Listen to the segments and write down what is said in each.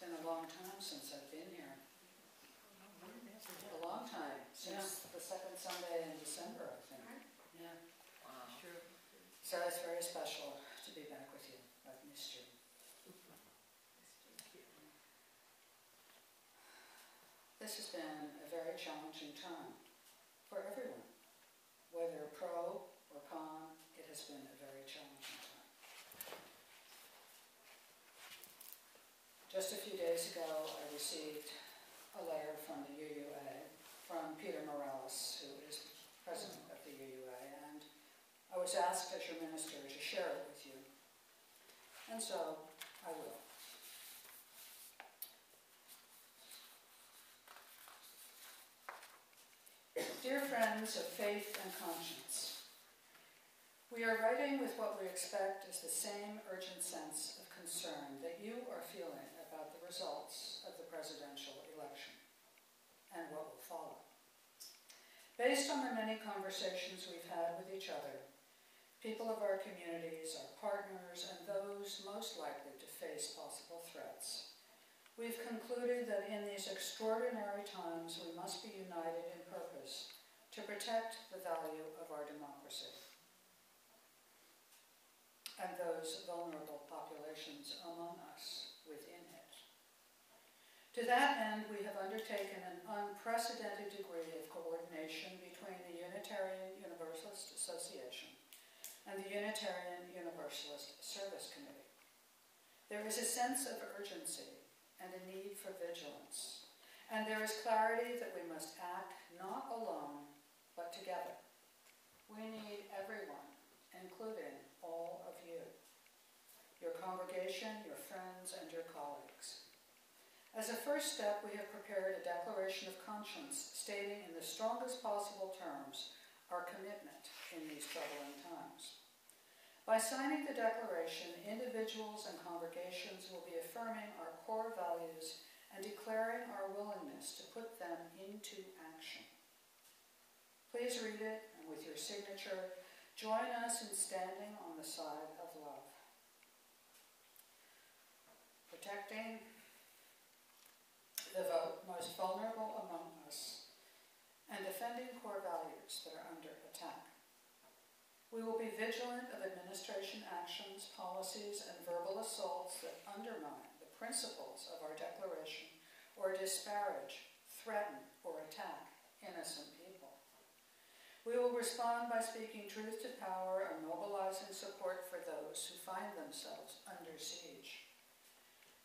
been a long time since I've been here. A long time, since the second Sunday in December, I think. Yeah. Wow. Sure. So it's very special to be back with you. I've missed you. This has been a very challenging time for everyone. Whether pro or con, it has been a very challenging time. Just a few days ago, I received a letter from the UUA, from Peter Morales, who is president of the UUA, and I was asked as your minister to share it with you. And so, I will. Dear friends of faith and conscience, we are writing with what we expect is the same urgent sense of concern that you are feeling about the results of the presidential election and what will follow. Based on the many conversations we've had with each other, people of our communities, our partners, and those most likely to face possible threats, we've concluded that in these extraordinary times we must be united in purpose to protect the value of our democracy and those vulnerable populations among us within it. To that end, we have undertaken an unprecedented degree of coordination between the Unitarian Universalist Association and the Unitarian Universalist Service Committee. There is a sense of urgency and a need for vigilance, and there is clarity that we must act not alone, but together. We need everyone, including all of you, your congregation, your friends, and your colleagues. As a first step, we have prepared a declaration of conscience stating in the strongest possible terms our commitment in these troubling times. By signing the declaration, individuals and congregations will be affirming our core values and declaring our willingness to put them into action. Please read it, and with your signature, join us in standing on the side of love. Protecting the most vulnerable among us and defending core values that are under attack. We will be vigilant of administration actions, policies, and verbal assaults that undermine the principles of our declaration or disparage, threaten, or attack innocent people. We will respond by speaking truth to power and mobilizing support for those who find themselves under siege.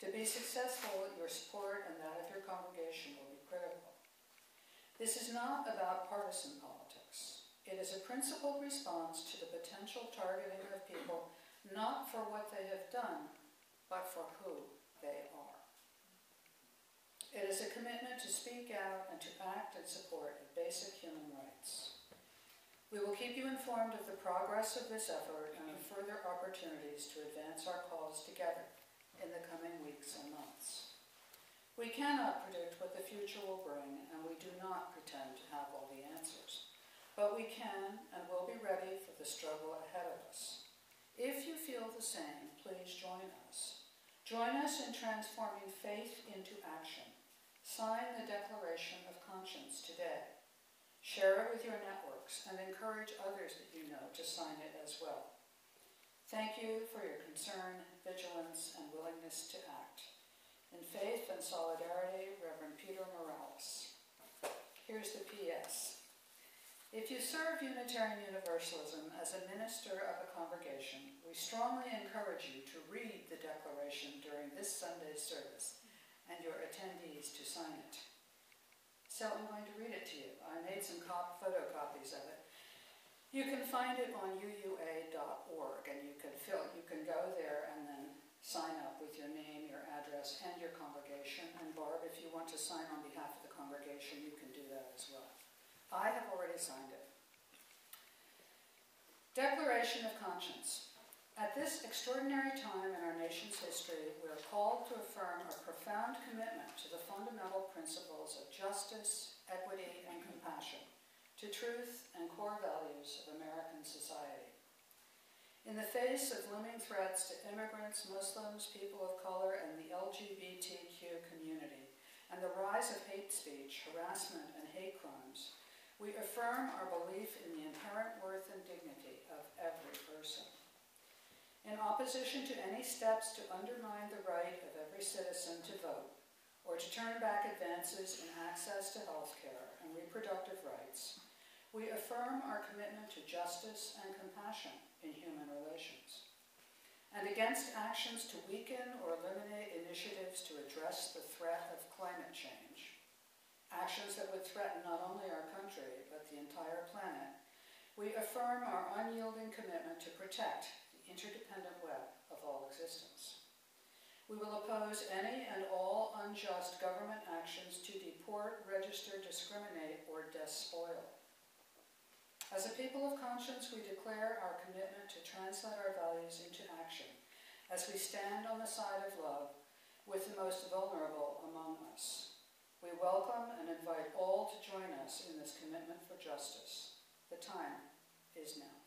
To be successful, your support and that of your congregation will be critical. This is not about partisan politics. It is a principled response to the potential targeting of people not for what they have done, but for who they are. It is a commitment to speak out and to act in support of basic human rights. We will keep you informed of the progress of this effort and of further opportunities to advance our cause together in the coming weeks and months. We cannot predict what the future will bring, and we do not pretend to have all the answers. But we can and will be ready for the struggle ahead of us. If you feel the same, please join us. Join us in transforming faith into action. Sign the Declaration of Conscience today. Share it with your networks and encourage others that you know to sign it as well. Thank you for your concern, vigilance, and willingness to act. In faith and solidarity, Reverend Peter Morales. Here's the P.S. If you serve Unitarian Universalism as a minister of a congregation, we strongly encourage you to read the declaration during this Sunday's service and your attendees to sign it. So I'm going to read it to you. I made some photocopies of it. You can find it on uua.org, and you can go there and then sign up with your name, your address, and your congregation. And Barb, if you want to sign on behalf of the congregation, you can do that as well. I have already signed it. Declaration of Conscience. At this extraordinary time in our nation's history, we are called to affirm our profound commitment to the fundamental principles of justice, equity, and compassion, to truth and core values of American society. In the face of looming threats to immigrants, Muslims, people of color, and the LGBTQ and the rise of hate speech, harassment, and hate crimes, we affirm our belief in the inherent worth and dignity of every person. In opposition to any steps to undermine the right of every citizen to vote, or to turn back advances in access to health care and reproductive rights, we affirm our commitment to justice and compassion in human relations, and against actions to weaken or eliminate initiatives to address the threat of climate change, actions that would threaten not only our country, but the entire planet. We affirm our unyielding commitment to protect the interdependent web of all existence. We will oppose any and all unjust government actions to deport, register, discriminate, or despoil. As a people of conscience, we declare our commitment to translate our values into action as we stand on the side of love with the most vulnerable among us. We welcome and invite all to join us in this commitment for justice. The time is now.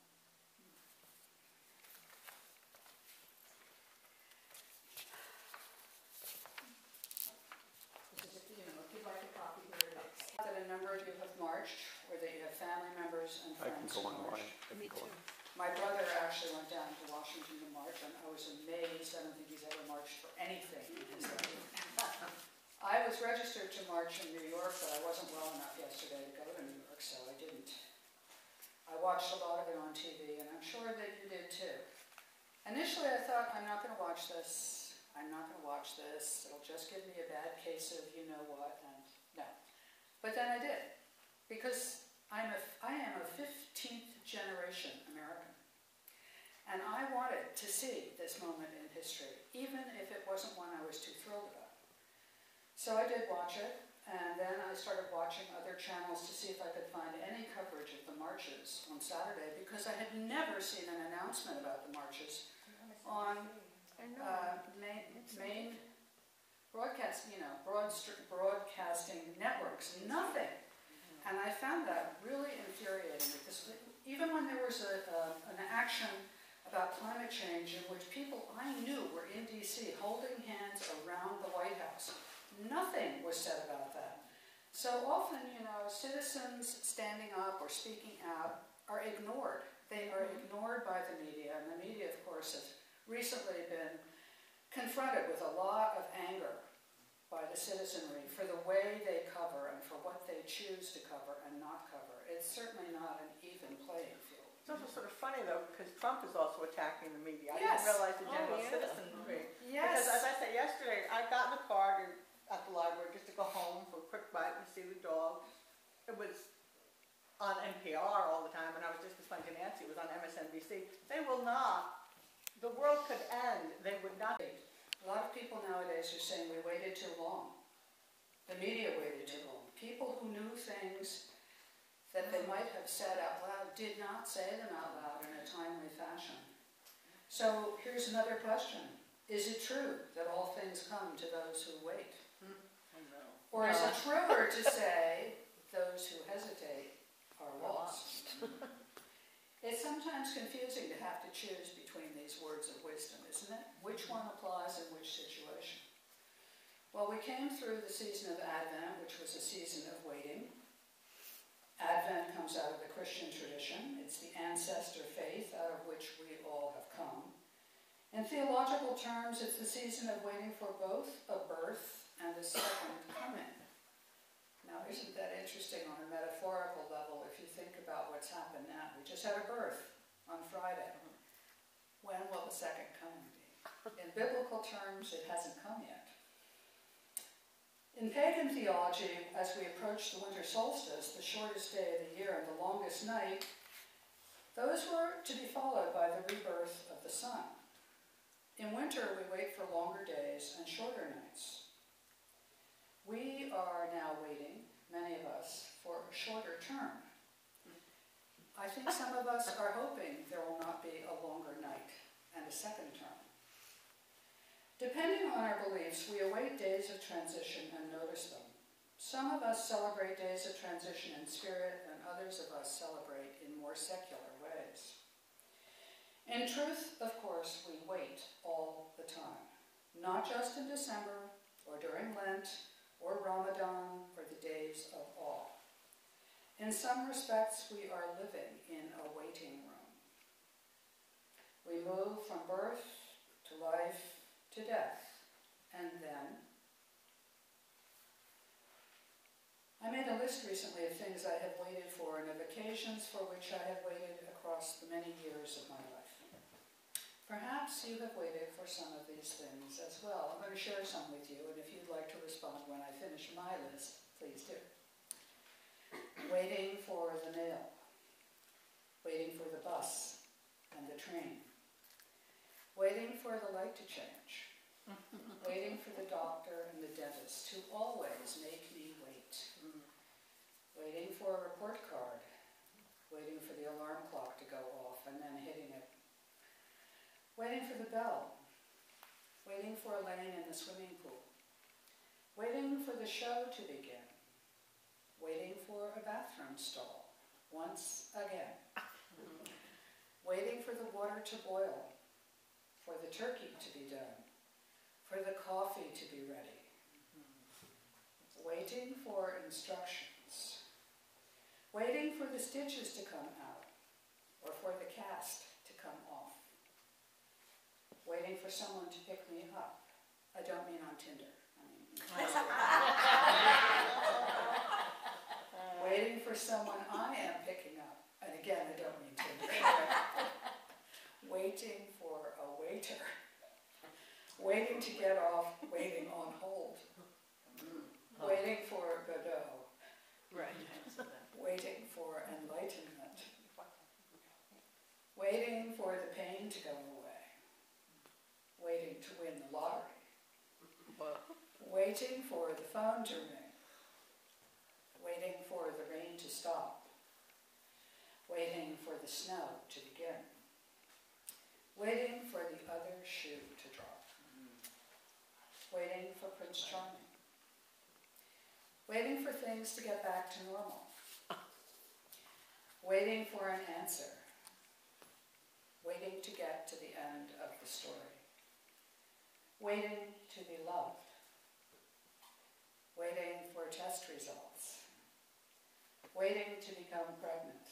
If you'd like a copy, here it is. That a number of you have marched, or that you have family members and friends who marched. Me too. My brother actually went down to Washington to march, and I was amazed. I don't think he's ever marched for anything in his life. I was registered to march in New York, but I wasn't well enough yesterday to go to New York, so I didn't. I watched a lot of it on TV, and I'm sure that you did too. Initially, I thought, I'm not going to watch this. I'm not going to watch this. It'll just give me a bad case of you-know-what, and no. But then I did, because I am a 15th generation American. And I wanted to see this moment in history, even if it wasn't one I was too thrilled about. So I did watch it, and then I started watching other channels to see if I could find any coverage of the marches on Saturday, because I had never seen an announcement about the marches on main broadcast, broadcasting networks, nothing. And I found that really infuriating, because even when there was an action about climate change in which people I knew were in DC holding hands around the White House, nothing was said about that. So often, citizens standing up or speaking out are ignored. They are ignored by the media, and the media, of course, has recently been confronted with a lot of anger by the citizenry for the way they cover and for what they choose to cover and not cover. It's certainly not an even playing field. It's also sort of funny, though, because Trump is also attacking the media. I Yes. didn't realize the general citizenry. Yes. Because, as I said yesterday, I got in the car at the library just to go home for a quick bite and see the dog. It was on NPR all the time, and I was just explaining to Nancy, it was on MSNBC. They will not, the world could end, they would not. A lot of people nowadays are saying we waited too long. The media waited too long. People who knew things that they might have said out loud did not say them out loud in a timely fashion. So here's another question. Is it true that all things come to those who wait? Or is it truer to say those who hesitate are lost? It's sometimes confusing to have to choose between these words of wisdom, isn't it? Which one applies in which situation? Well, we came through the season of Advent, which was a season of waiting. Advent comes out of the Christian tradition. It's the ancestor faith out of which we all have come. In theological terms, it's the season of waiting for both a birth and a second coming. Now, isn't that interesting on a metaphorical level if you think about what's happened now? We just had a birth on Friday. When will the second coming be? In biblical terms, it hasn't come yet. In pagan theology, as we approach the winter solstice, the shortest day of the year and the longest night, those were to be followed by the rebirth of the sun. In winter, we wait for longer days and shorter nights. We are now waiting, many of us, for a shorter term. I think some of us are hoping there will not be a longer night and a second term. Depending on our beliefs, we await days of transition and notice them. Some of us celebrate days of transition in spirit, and others of us celebrate in more secular ways. In truth, of course, we wait all the time, not just in December or during Lent or Ramadan, or the days of awe. In some respects, we are living in a waiting room. We move from birth to life to death, and then. I made a list recently of things I have waited for and of occasions for which I have waited across the many years of my life. Perhaps you have waited for some of these things as well. I'm going to share some with you, and if you'd like to respond when I finish my list, please do. Waiting for the mail. Waiting for the bus and the train. Waiting for the light to change. Waiting for the doctor and the dentist who always make me wait. Waiting for a report card. Waiting for the alarm clock to go off and then hitting it. Waiting for the bell. Waiting for a lane in the swimming pool. Waiting for the show to begin. Waiting for a bathroom stall. Once again. Waiting for the water to boil. For the turkey to be done. For the coffee to be ready. Waiting for instructions. Waiting for the stitches to come out, or for the cast to come off. Waiting for someone to pick me up. I don't mean on Tinder. Waiting for someone I am picking up. And again, I don't mean Tinder. Waiting for a waiter. Waiting to get off, waiting on hold. Waiting for Godot. Right. Waiting for enlightenment. Waiting for the pain to go away. Waiting to win the lottery. Waiting for the phone to ring. Waiting for the rain to stop. Waiting for the snow to begin. Waiting for the other shoe to drop. Waiting for Prince Charming. Waiting for things to get back to normal. Waiting for an answer. Waiting to get to the end of the story. Waiting to be loved. Waiting for test results. Waiting to become pregnant.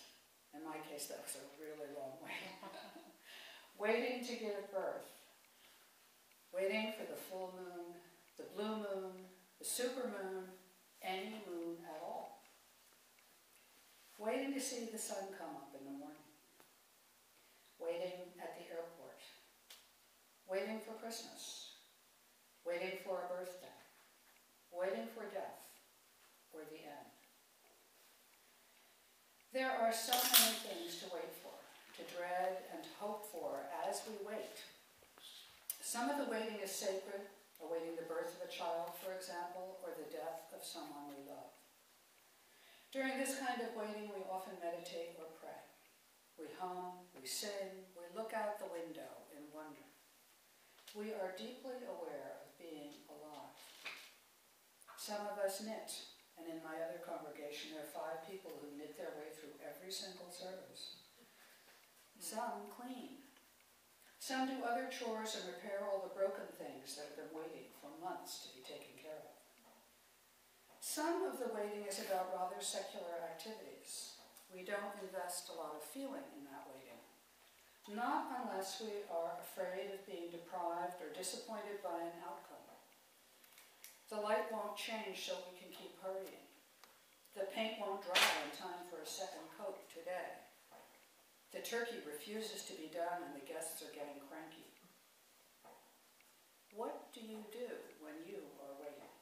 In my case, that was a really long wait. Waiting to give birth. Waiting for the full moon, the blue moon, the supermoon, any moon at all. Waiting to see the sun come up in the morning. Waiting at the airport. Waiting for Christmas. Waiting for a birthday. Waiting for death or the end. There are so many things to wait for, to dread and to hope for as we wait. Some of the waiting is sacred, awaiting the birth of a child, for example, or the death of someone we love. During this kind of waiting, we often meditate or pray. We hum, we sing, we look out the window in wonder. We are deeply aware of being alive. Some of us knit, and in my other congregation there are 5 people who knit their way through every single service. Some clean. Some do other chores and repair all the broken things that have been waiting for months to be taken care of. Some of the waiting is about rather secular activities. We don't invest a lot of feeling in that waiting. Not unless we are afraid of being deprived or disappointed by an outcome. The light won't change so we can keep hurrying. The paint won't dry in time for a second coat today. The turkey refuses to be done and the guests are getting cranky. What do you do when you are waiting?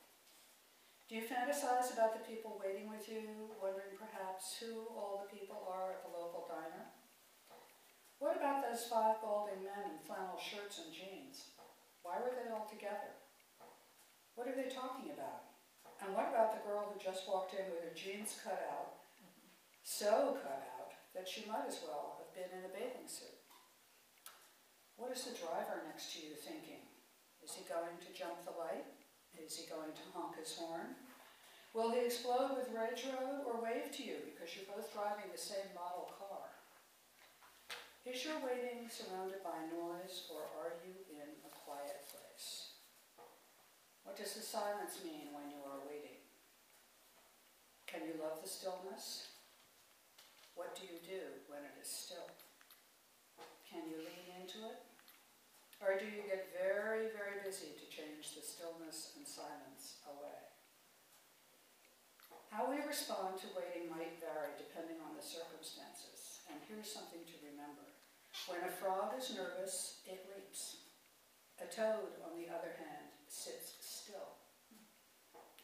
Do you fantasize about the people waiting with you, wondering perhaps who all the people are at the local diner? What about those 5 balding men in flannel shirts and jeans? Why were they all together? What are they talking about? And what about the girl who just walked in with her jeans cut out, so cut out that she might as well have been in a bathing suit? What is the driver next to you thinking? Is he going to jump the light? Is he going to honk his horn? Will he explode with rage road or wave to you because you're both driving the same model car? Is your waiting surrounded by noise or are you in a quiet place? What does the silence mean when you are waiting? Can you love the stillness? What do you do when it is still? Can you lean into it? Or do you get very, very busy to change the stillness and silence away? How we respond to waiting might vary depending on the circumstances. And here's something to remember. When a frog is nervous, it leaps. A toad, on the other hand, sits still.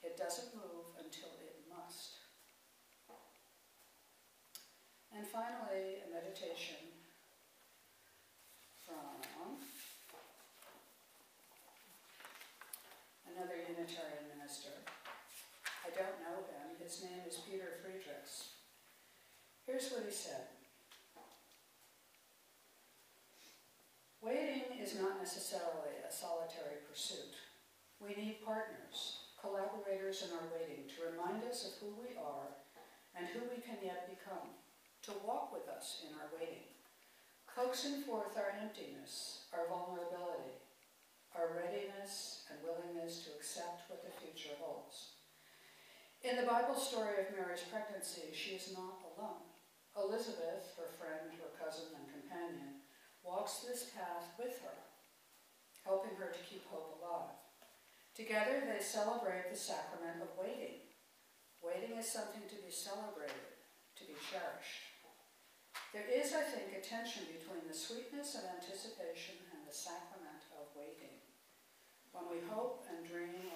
It doesn't move until it must. And finally, a meditation from another Unitarian minister. I don't know him. His name is Peter Friedrichs. Here's what he said. Waiting is not necessarily a solitary pursuit. We need partners, collaborators in our waiting to remind us of who we are and who we can yet become, to walk with us in our waiting, coaxing forth our emptiness, our vulnerability, our readiness and willingness to accept what the future holds. In the Bible story of Mary's pregnancy, she is not alone. Elizabeth, her friend, her cousin, and companion, walks this path with her, helping her to keep hope alive. Together, they celebrate the sacrament of waiting. Waiting is something to be celebrated, to be cherished. There is, I think, a tension between the sweetness of anticipation and the sacrament of waiting. When we hope and dream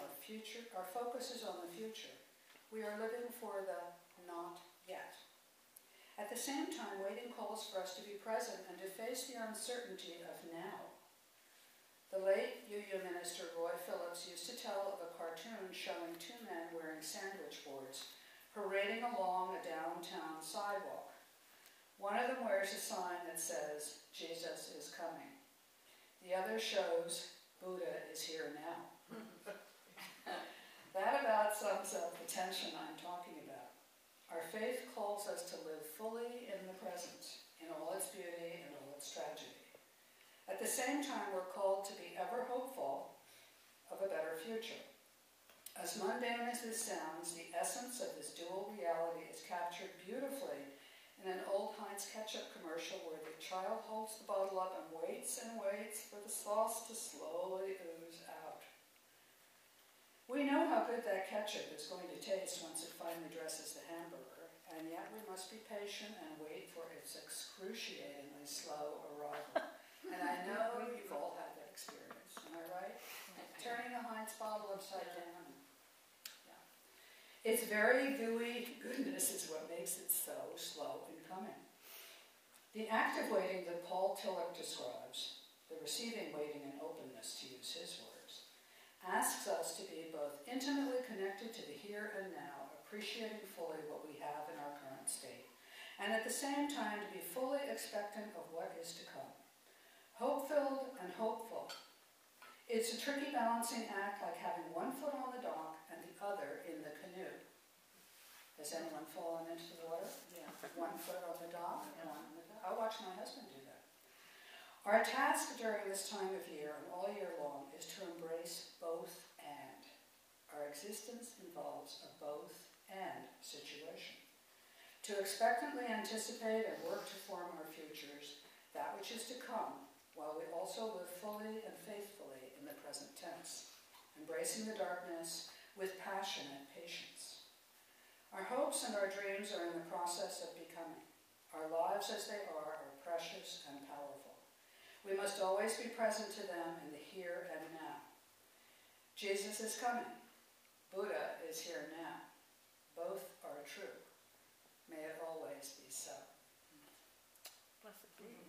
our focus is on the future. We are living for the not yet. At the same time, waiting calls for us to be present and to face the uncertainty of now. The late UU minister Roy Phillips used to tell of a cartoon showing two men wearing sandwich boards parading along a downtown sidewalk. One of them wears a sign that says, "Jesus is coming." The other shows, "Buddha is here now." That about sums up the tension I'm talking about. Our faith calls us to live fully in the present, in all its beauty and all its tragedy. At the same time, we're called to be ever hopeful of a better future. As mundane as this sounds, the essence of this dual reality is captured beautifully in an old Heinz ketchup commercial where the child holds the bottle up and waits for the sauce to slowly ooze out. We know how good that ketchup is going to taste once it finally dresses the hamburger, and yet we must be patient and wait for its excruciatingly slow arrival. And I know you've all had that experience, am I right? Turning a Heinz bottle upside down. Yeah. Its very gooey goodness is what makes it so slow in coming. The active waiting that Paul Tillich describes, the receiving waiting and openness, to use his words, asks us to be both intimately connected to the here and now, appreciating fully what we have in our current state, and at the same time to be fully expectant of what is to come. Hope-filled and hopeful. It's a tricky balancing act, like having one foot on the dock and the other in the canoe. Has anyone fallen into the water? Yeah. One foot on the dock and one on the dock. I watch my husband do that. Our task during this time of year and all year long is to embrace both and. Our existence involves a both and situation. To expectantly anticipate and work to form our futures, that which is to come, while we also live fully and faithfully in the present tense, embracing the darkness with passionate patience. Our hopes and our dreams are in the process of becoming. Our lives as they are precious and powerful. We must always be present to them in the here and now. Jesus is coming. Buddha is here now. Both are true. May it always be so. Blessed be.